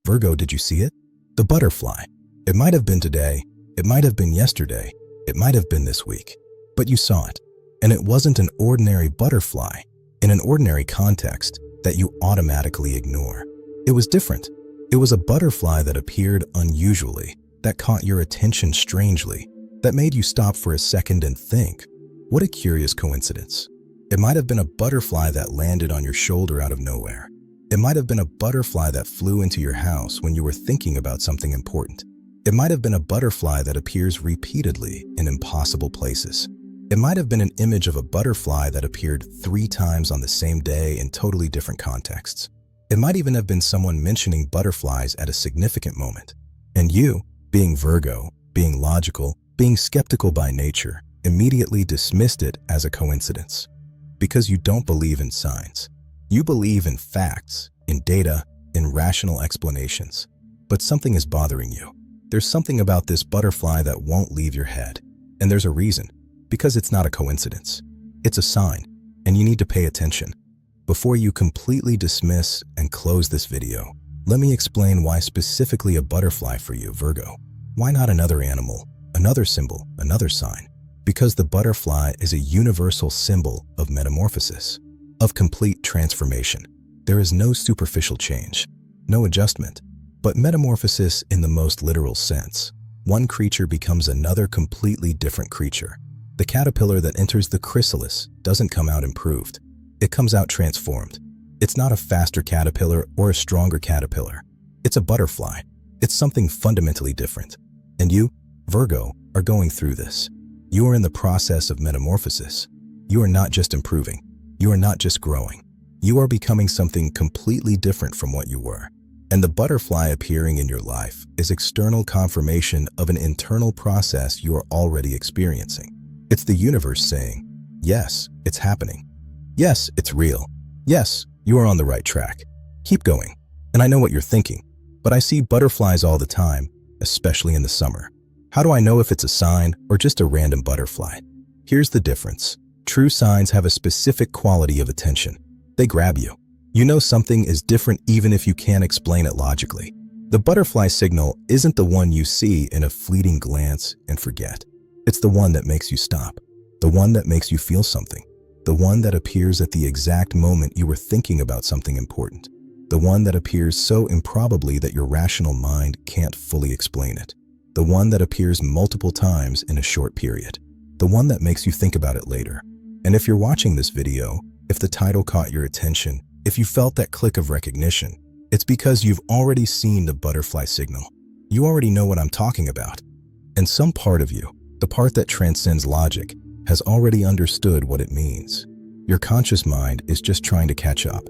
Virgo, did you see it? The butterfly. It might have been today, it might have been yesterday, it might have been this week, but you saw it. And it wasn't an ordinary butterfly in an ordinary context that you automatically ignore. It was different. It was a butterfly that appeared unusually, that caught your attention strangely, that made you stop for a second and think, what a curious coincidence. It might have been a butterfly that landed on your shoulder out of nowhere. It might have been a butterfly that flew into your house when you were thinking about something important. It might have been a butterfly that appears repeatedly in impossible places. It might have been an image of a butterfly that appeared 3 times on the same day in totally different contexts. It might even have been someone mentioning butterflies at a significant moment. And you, being Virgo, being logical, being skeptical by nature, immediately dismissed it as a coincidence. Because you don't believe in signs. You believe in facts, in data, in rational explanations. But something is bothering you. There's something about this butterfly that won't leave your head. And there's a reason. Because it's not a coincidence. It's a sign, and you need to pay attention. Before you completely dismiss and close this video, let me explain why specifically a butterfly for you, Virgo. Why not another animal, another symbol, another sign? Because the butterfly is a universal symbol of metamorphosis, of complete transformation. There is no superficial change, no adjustment, but metamorphosis in the most literal sense. One creature becomes another completely different creature. The caterpillar that enters the chrysalis doesn't come out improved. It comes out transformed. It's not a faster caterpillar or a stronger caterpillar. It's a butterfly. It's something fundamentally different. And you, Virgo, are going through this. You are in the process of metamorphosis. You are not just improving. You are not just growing. You are becoming something completely different from what you were. And the butterfly appearing in your life is external confirmation of an internal process you are already experiencing. It's the universe saying, yes, it's happening. Yes, it's real. Yes, you are on the right track. Keep going. And I know what you're thinking, but I see butterflies all the time, especially in the summer. How do I know if it's a sign or just a random butterfly? Here's the difference. True signs have a specific quality of attention. They grab you. You know something is different even if you can't explain it logically. The butterfly signal isn't the one you see in a fleeting glance and forget. It's the one that makes you stop, the one that makes you feel something, the one that appears at the exact moment you were thinking about something important, the one that appears so improbably that your rational mind can't fully explain it, the one that appears multiple times in a short period, the one that makes you think about it later. And if you're watching this video, if the title caught your attention, if you felt that click of recognition, it's because you've already seen the butterfly signal. You already know what I'm talking about. And some part of you, the part that transcends logic, has already understood what it means. Your conscious mind is just trying to catch up.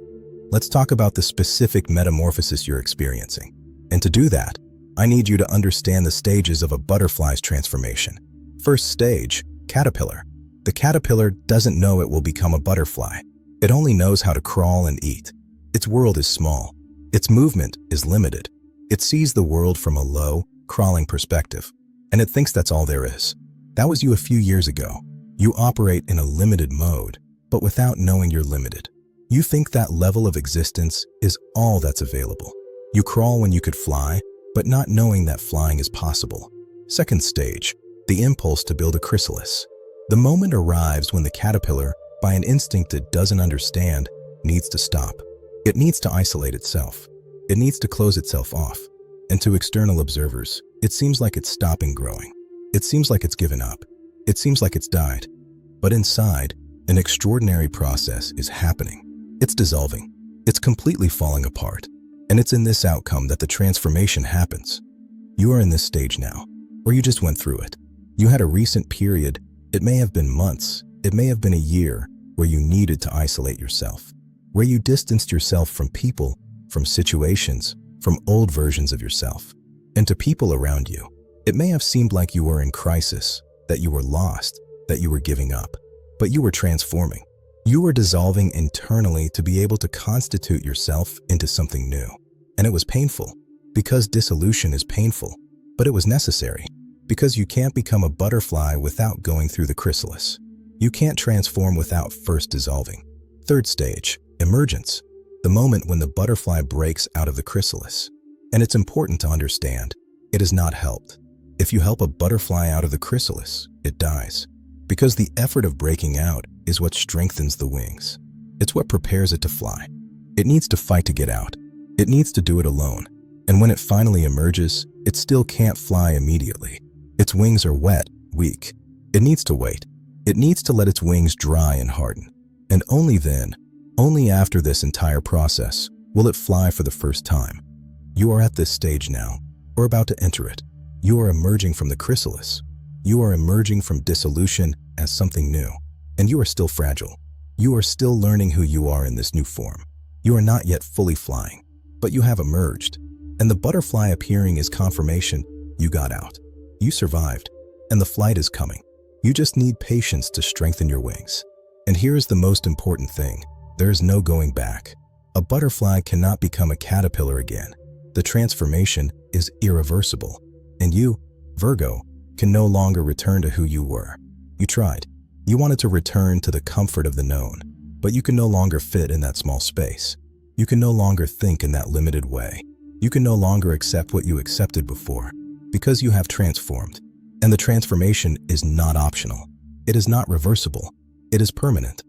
Let's talk about the specific metamorphosis you're experiencing. And to do that, I need you to understand the stages of a butterfly's transformation. First stage, caterpillar. The caterpillar doesn't know it will become a butterfly. It only knows how to crawl and eat. Its world is small. Its movement is limited. It sees the world from a low, crawling perspective. And it thinks that's all there is. That was you a few years ago. You operate in a limited mode, but without knowing you're limited. You think that level of existence is all that's available. You crawl when you could fly, but not knowing that flying is possible. Second stage, the impulse to build a chrysalis. The moment arrives when the caterpillar, by an instinct it doesn't understand, needs to stop. It needs to isolate itself. It needs to close itself off. And to external observers, it seems like it's stopping growing. It seems like it's given up. It seems like it's died. But inside, an extraordinary process is happening. It's dissolving. It's completely falling apart. And it's in this outcome that the transformation happens. You are in this stage now, or you just went through it. You had a recent period, it may have been months, it may have been a year, where you needed to isolate yourself, where you distanced yourself from people, from situations, from old versions of yourself. And to people around you, it may have seemed like you were in crisis, that you were lost, that you were giving up, but you were transforming. You were dissolving internally to be able to constitute yourself into something new. And it was painful, because dissolution is painful, but it was necessary, because you can't become a butterfly without going through the chrysalis. You can't transform without first dissolving. Third stage, emergence. The moment when the butterfly breaks out of the chrysalis. And it's important to understand, it is not helped. If you help a butterfly out of the chrysalis, it dies. Because the effort of breaking out is what strengthens the wings. It's what prepares it to fly. It needs to fight to get out. It needs to do it alone. And when it finally emerges, it still can't fly immediately. Its wings are wet, weak. It needs to wait. It needs to let its wings dry and harden. And only then, only after this entire process, will it fly for the first time. You are at this stage now, or about to enter it. You are emerging from the chrysalis. You are emerging from dissolution as something new. And you are still fragile. You are still learning who you are in this new form. You are not yet fully flying, but you have emerged. And the butterfly appearing is confirmation you got out. You survived, and the flight is coming. You just need patience to strengthen your wings. And here is the most important thing. There is no going back. A butterfly cannot become a caterpillar again. The transformation is irreversible. And you, Virgo, can no longer return to who you were. You tried. You wanted to return to the comfort of the known, but you can no longer fit in that small space. You can no longer think in that limited way. You can no longer accept what you accepted before, because you have transformed. And the transformation is not optional. It is not reversible. It is permanent.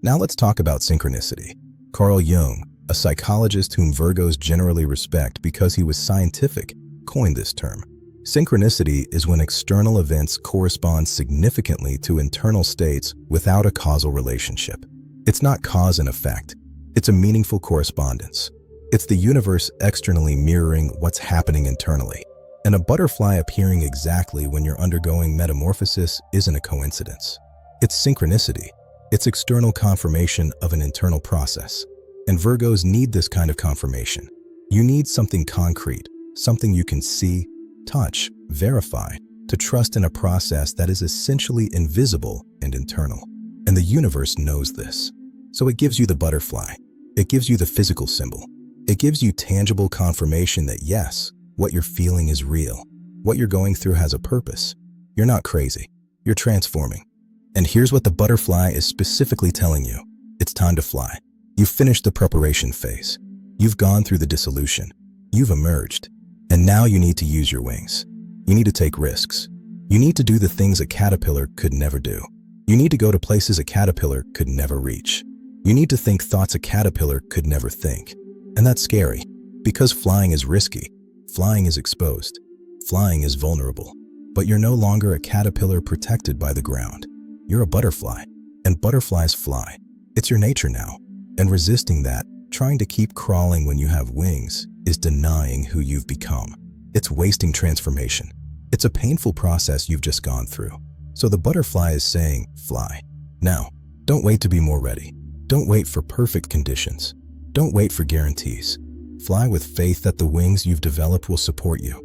Now let's talk about synchronicity. Carl Jung, a psychologist whom Virgos generally respect because he was scientific, coined this term. Synchronicity is when external events correspond significantly to internal states without a causal relationship. It's not cause and effect. It's a meaningful correspondence. It's the universe externally mirroring what's happening internally. And a butterfly appearing exactly when you're undergoing metamorphosis isn't a coincidence. It's synchronicity. It's external confirmation of an internal process. And Virgos need this kind of confirmation. You need something concrete, something you can see, touch, verify, to trust in a process that is essentially invisible and internal. And the universe knows this. So it gives you the butterfly. It gives you the physical symbol. It gives you tangible confirmation that yes, what you're feeling is real. What you're going through has a purpose. You're not crazy. You're transforming. And here's what the butterfly is specifically telling you. It's time to fly. You've finished the preparation phase. You've gone through the dissolution. You've emerged. And now you need to use your wings. You need to take risks. You need to do the things a caterpillar could never do. You need to go to places a caterpillar could never reach. You need to think thoughts a caterpillar could never think. And that's scary, because flying is risky. Flying is exposed. Flying is vulnerable. But you're no longer a caterpillar protected by the ground. You're a butterfly, and butterflies fly. It's your nature now. And resisting that, trying to keep crawling when you have wings, is denying who you've become. It's wasting transformation. It's a painful process you've just gone through. So the butterfly is saying, fly. Now, don't wait to be more ready. Don't wait for perfect conditions. Don't wait for guarantees. Fly with faith that the wings you've developed will support you.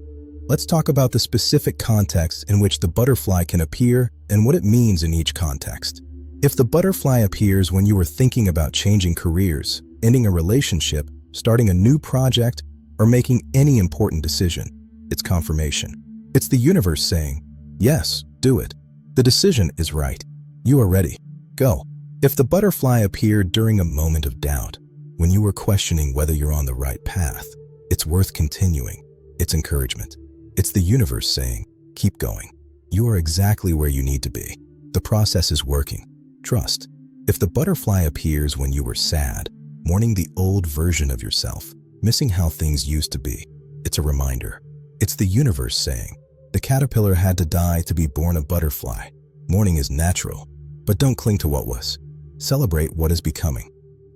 Let's talk about the specific context in which the butterfly can appear and what it means in each context. If the butterfly appears when you were thinking about changing careers, ending a relationship, starting a new project, or making any important decision, it's confirmation. It's the universe saying, yes, do it. The decision is right. You are ready. Go. If the butterfly appeared during a moment of doubt, when you were questioning whether you're on the right path, it's worth continuing. It's encouragement. It's the universe saying, keep going. You are exactly where you need to be. The process is working. Trust. If the butterfly appears when you were sad, mourning the old version of yourself, missing how things used to be, it's a reminder. It's the universe saying, the caterpillar had to die to be born a butterfly. Mourning is natural, but don't cling to what was. Celebrate what is becoming.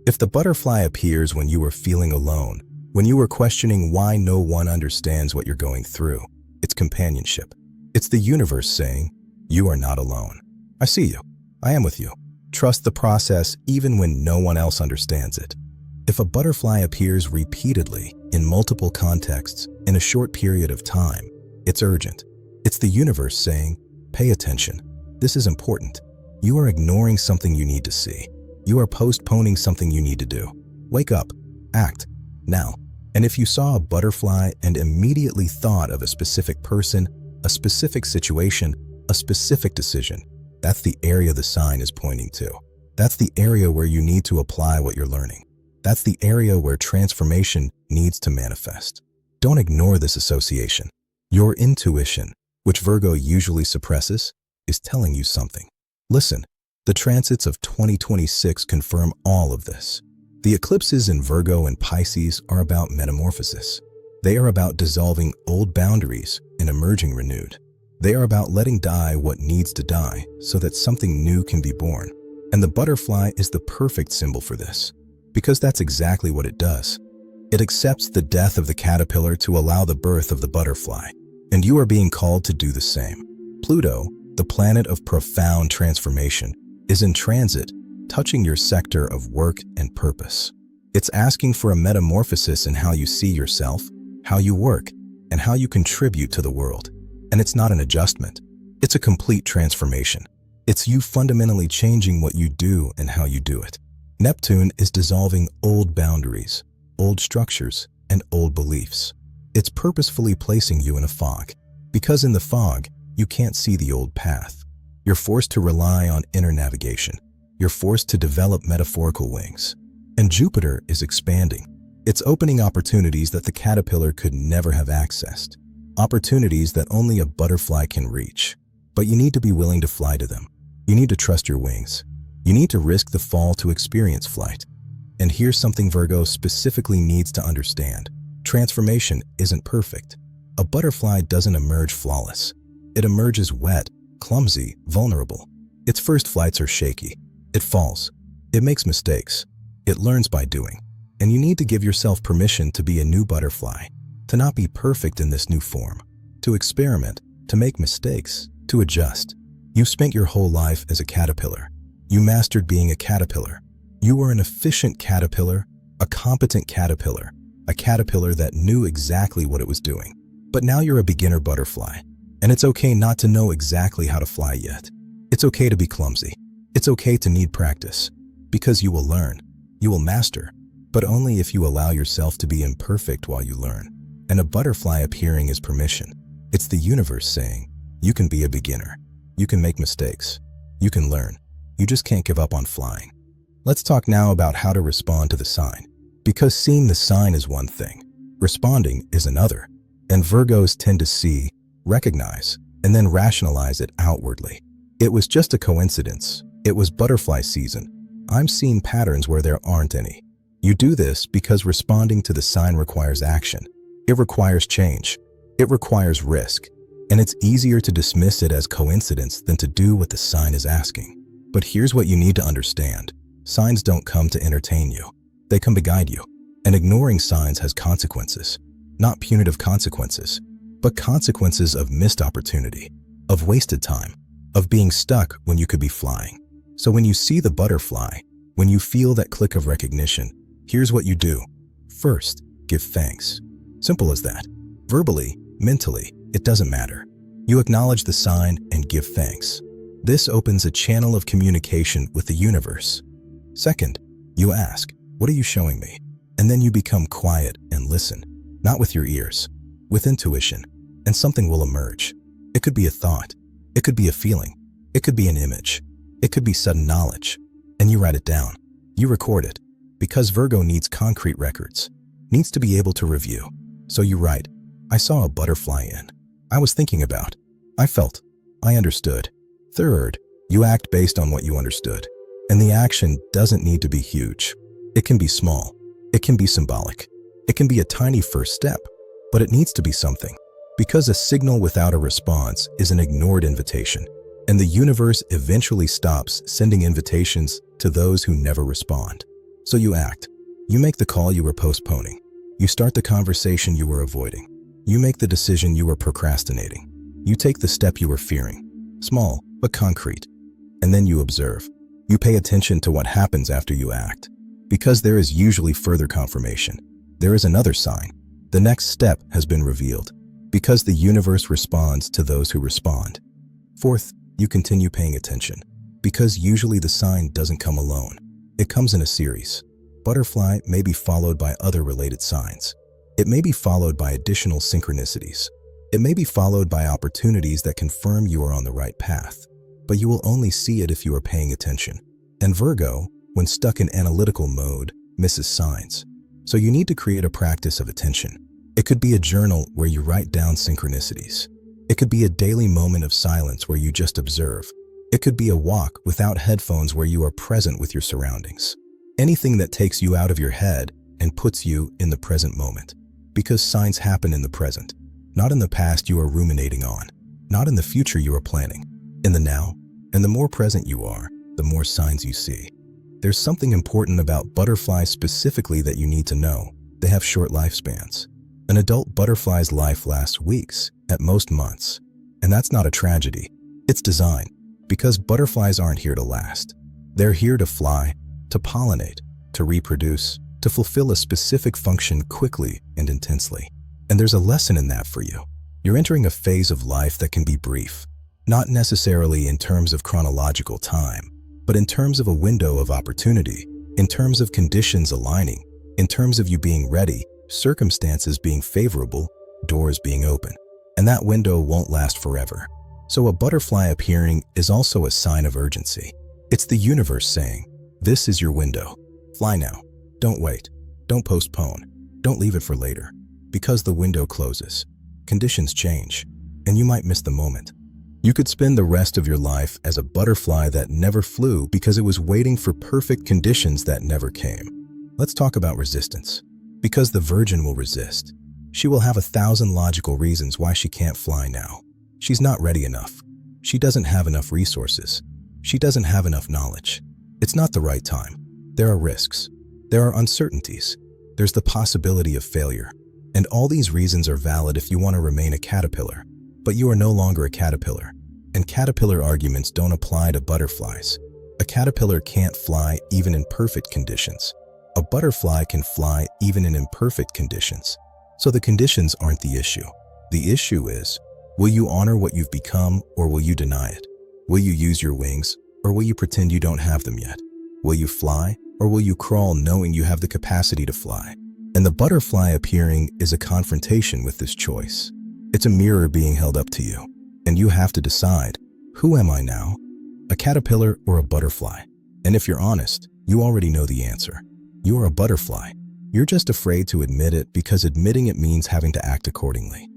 If the butterfly appears when you were feeling alone, when you were questioning why no one understands what you're going through, it's companionship. It's the universe saying, you are not alone. I see you. I am with you. Trust the process even when no one else understands it. If a butterfly appears repeatedly in multiple contexts in a short period of time, it's urgent. It's the universe saying, pay attention. This is important. You are ignoring something you need to see. You are postponing something you need to do. Wake up. Act. Now. And if you saw a butterfly and immediately thought of a specific person, a specific situation, a specific decision, that's the area the sign is pointing to. That's the area where you need to apply what you're learning. That's the area where transformation needs to manifest. don't ignore this association. Your intuition, which Virgo usually suppresses, is telling you something. Listen, the transits of 2026 confirm all of this. The eclipses in Virgo and Pisces are about metamorphosis. They are about dissolving old boundaries and emerging renewed. They are about letting die what needs to die so that something new can be born. And the butterfly is the perfect symbol for this, because that's exactly what it does. It accepts the death of the caterpillar to allow the birth of the butterfly, and you are being called to do the same. Pluto, the planet of profound transformation, is in transit, touching your sector of work and purpose. It's asking for a metamorphosis in how you see yourself, how you work, and how you contribute to the world. And it's not an adjustment. It's a complete transformation. It's you fundamentally changing what you do and how you do it. Neptune is dissolving old boundaries, old structures, and old beliefs. It's purposefully placing you in a fog, because in the fog, you can't see the old path. You're forced to rely on inner navigation. You're forced to develop metaphorical wings. And Jupiter is expanding. It's opening opportunities that the caterpillar could never have accessed. Opportunities that only a butterfly can reach. But you need to be willing to fly to them. You need to trust your wings. You need to risk the fall to experience flight. And here's something Virgo specifically needs to understand. Transformation isn't perfect. A butterfly doesn't emerge flawless. It emerges wet, clumsy, vulnerable. Its first flights are shaky. It falls. It makes mistakes. It learns by doing. And you need to give yourself permission to be a new butterfly, to not be perfect in this new form, to experiment, to make mistakes, to adjust. You've spent your whole life as a caterpillar. You mastered being a caterpillar. You were an efficient caterpillar, a competent caterpillar, a caterpillar that knew exactly what it was doing. But now you're a beginner butterfly, and it's okay not to know exactly how to fly yet. It's okay to be clumsy. It's okay to need practice, because you will learn, you will master, but only if you allow yourself to be imperfect while you learn. And a butterfly appearing is permission. It's the universe saying, you can be a beginner. You can make mistakes. You can learn. You just can't give up on flying. Let's talk now about how to respond to the sign. Because seeing the sign is one thing, responding is another. And Virgos tend to see, recognize, and then rationalize it outwardly. It was just a coincidence. It was butterfly season. I'm seeing patterns where there aren't any. You do this because responding to the sign requires action. It requires change. It requires risk. And it's easier to dismiss it as coincidence than to do what the sign is asking. But here's what you need to understand. Signs don't come to entertain you. They come to guide you. And ignoring signs has consequences. Not punitive consequences, but consequences of missed opportunity, of wasted time, of being stuck when you could be flying. So when you see the butterfly, when you feel that click of recognition, here's what you do. First, give thanks. Simple as that. Verbally, mentally, it doesn't matter. You acknowledge the sign and give thanks. This opens a channel of communication with the universe. Second, you ask, what are you showing me? And then you become quiet and listen, not with your ears, with intuition, and something will emerge. It could be a thought. It could be a feeling. It could be an image. It could be sudden knowledge. And you write it down. You record it. Because Virgo needs concrete records, needs to be able to review. So you write, I saw a butterfly in. I was thinking about. I felt. I understood. Third, you act based on what you understood. And the action doesn't need to be huge. It can be small. It can be symbolic. It can be a tiny first step, but it needs to be something. Because a signal without a response is an ignored invitation, and the universe eventually stops sending invitations to those who never respond. So you act. You make the call you were postponing. You start the conversation you were avoiding. You make the decision you were procrastinating. You take the step you were fearing. Small, but concrete. And then you observe. You pay attention to what happens after you act. Because there is usually further confirmation. There is another sign. The next step has been revealed. Because the universe responds to those who respond. Fourth, you continue paying attention. Because usually the sign doesn't come alone. It comes in a series. Butterfly may be followed by other related signs. It may be followed by additional synchronicities. It may be followed by opportunities that confirm you are on the right path. But you will only see it if you are paying attention. And Virgo, when stuck in analytical mode, misses signs. So you need to create a practice of attention. It could be a journal where you write down synchronicities. It could be a daily moment of silence where you just observe. It could be a walk without headphones where you are present with your surroundings. Anything that takes you out of your head and puts you in the present moment. Because signs happen in the present, not in the past you are ruminating on, not in the future you are planning, in the now. And the more present you are, the more signs you see. There's something important about butterflies specifically that you need to know. They have short lifespans. An adult butterfly's life lasts weeks, at most months. And that's not a tragedy. It's design. Because butterflies aren't here to last. They're here to fly, to pollinate, to reproduce, to fulfill a specific function quickly and intensely. And there's a lesson in that for you. You're entering a phase of life that can be brief. Not necessarily in terms of chronological time, but in terms of a window of opportunity, in terms of conditions aligning, in terms of you being ready, circumstances being favorable, doors being open. And that window won't last forever. So a butterfly appearing is also a sign of urgency. It's the universe saying, this is your window. Fly now. Don't wait. Don't postpone. Don't leave it for later. Because the window closes, conditions change, and you might miss the moment. You could spend the rest of your life as a butterfly that never flew because it was waiting for perfect conditions that never came. Let's talk about resistance. Because the virgin will resist. She will have 1,000 logical reasons why she can't fly now. She's not ready enough. She doesn't have enough resources. She doesn't have enough knowledge. It's not the right time. There are risks. There are uncertainties. There's the possibility of failure. And all these reasons are valid if you want to remain a caterpillar. But you are no longer a caterpillar. And caterpillar arguments don't apply to butterflies. A caterpillar can't fly even in perfect conditions. A butterfly can fly even in imperfect conditions. So the conditions aren't the issue. The issue is, will you honor what you've become or will you deny it? Will you use your wings or will you pretend you don't have them yet? Will you fly or will you crawl knowing you have the capacity to fly? And the butterfly appearing is a confrontation with this choice. It's a mirror being held up to you. And you have to decide, who am I now? A caterpillar or a butterfly? And if you're honest, you already know the answer. You are a butterfly. You're just afraid to admit it because admitting it means having to act accordingly.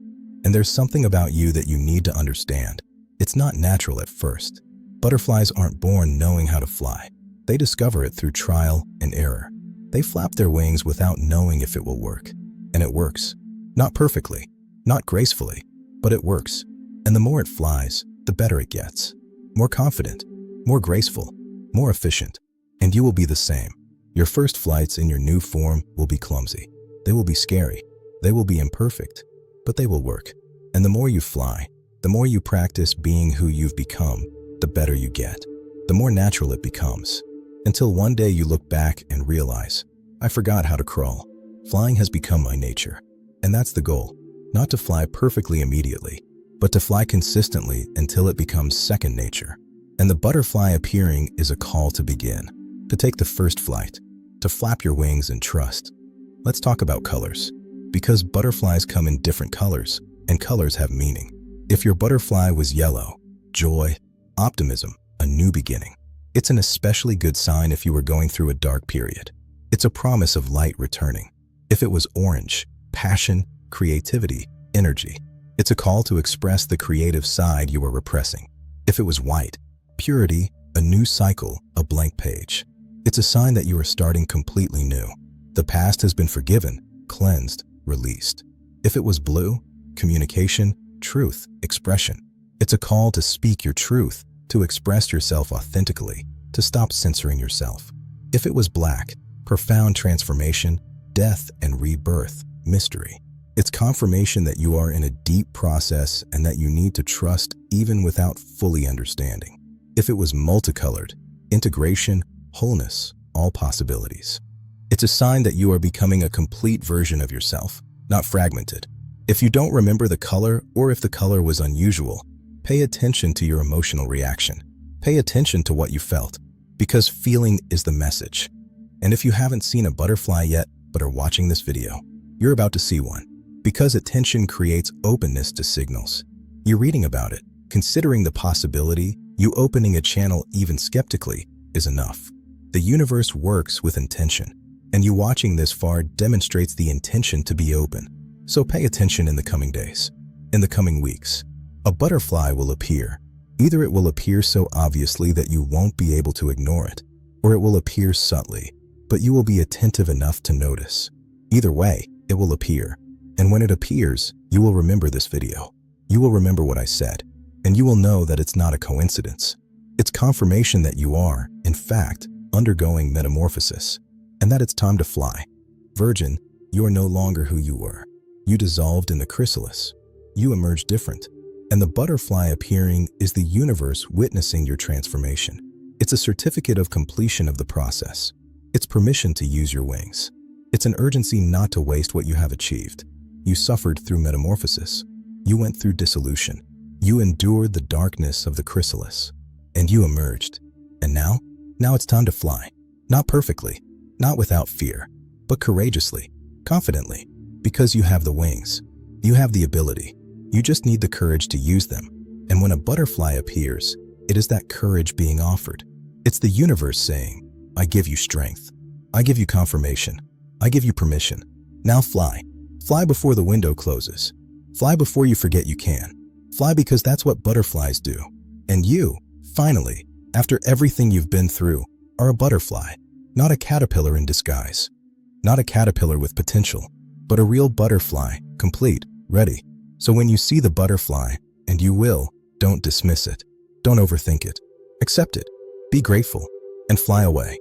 And there's something about you that you need to understand. It's not natural at first. Butterflies aren't born knowing how to fly. They discover it through trial and error. They flap their wings without knowing if it will work. And it works. Not perfectly, not gracefully, but it works. And the more it flies, the better it gets. More confident, more graceful, more efficient. And you will be the same. Your first flights in your new form will be clumsy. They will be scary. They will be imperfect, but they will work. And the more you fly, the more you practice being who you've become, the better you get. The more natural it becomes. Until one day you look back and realize, I forgot how to crawl. Flying has become my nature. And that's the goal. Not to fly perfectly immediately, but to fly consistently until it becomes second nature. And the butterfly appearing is a call to begin. To take the first flight. To flap your wings and trust. Let's talk about colors. Because butterflies come in different colors, and colors have meaning. If your butterfly was yellow, joy, optimism, a new beginning. It's an especially good sign if you were going through a dark period. It's a promise of light returning. If it was orange, passion, creativity, energy. It's a call to express the creative side you were repressing. If it was white, purity, a new cycle, a blank page. It's a sign that you are starting completely new. The past has been forgiven, cleansed, released. If it was blue, communication, truth, expression. It's a call to speak your truth, to express yourself authentically, to stop censoring yourself. If it was black, profound transformation, death and rebirth, mystery. It's confirmation that you are in a deep process and that you need to trust even without fully understanding. If it was multicolored, integration, wholeness, all possibilities. It's a sign that you are becoming a complete version of yourself, not fragmented. If you don't remember the color or if the color was unusual, pay attention to your emotional reaction. Pay attention to what you felt, because feeling is the message. And if you haven't seen a butterfly yet but are watching this video, you're about to see one. Because attention creates openness to signals. You're reading about it, considering the possibility, you opening a channel even skeptically is enough. The universe works with intention, and you watching this far demonstrates the intention to be open. So pay attention in the coming days. In the coming weeks, a butterfly will appear. Either it will appear so obviously that you won't be able to ignore it, or it will appear subtly, but you will be attentive enough to notice. Either way, it will appear. And when it appears, you will remember this video. You will remember what I said, and you will know that it's not a coincidence. It's confirmation that you are, in fact, undergoing metamorphosis, and that it's time to fly. Virgin, you are no longer who you were. You dissolved in the chrysalis. You emerged different. And the butterfly appearing is the universe witnessing your transformation. It's a certificate of completion of the process. It's permission to use your wings. It's an urgency not to waste what you have achieved. You suffered through metamorphosis. You went through dissolution. You endured the darkness of the chrysalis. And you emerged. And now it's time to fly. Not perfectly, not without fear, but courageously, confidently, because you have the wings. You have the ability. You just need the courage to use them. And when a butterfly appears, it is that courage being offered. It's the universe saying, I give you strength. I give you confirmation. I give you permission. Now fly. Fly before the window closes. Fly before you forget you can. Fly because that's what butterflies do. And you, finally, after everything you've been through, are a butterfly, not a caterpillar in disguise. Not a caterpillar with potential, but a real butterfly, complete, ready. So when you see the butterfly, and you will, don't dismiss it. Don't overthink it. Accept it. Be grateful, and fly away.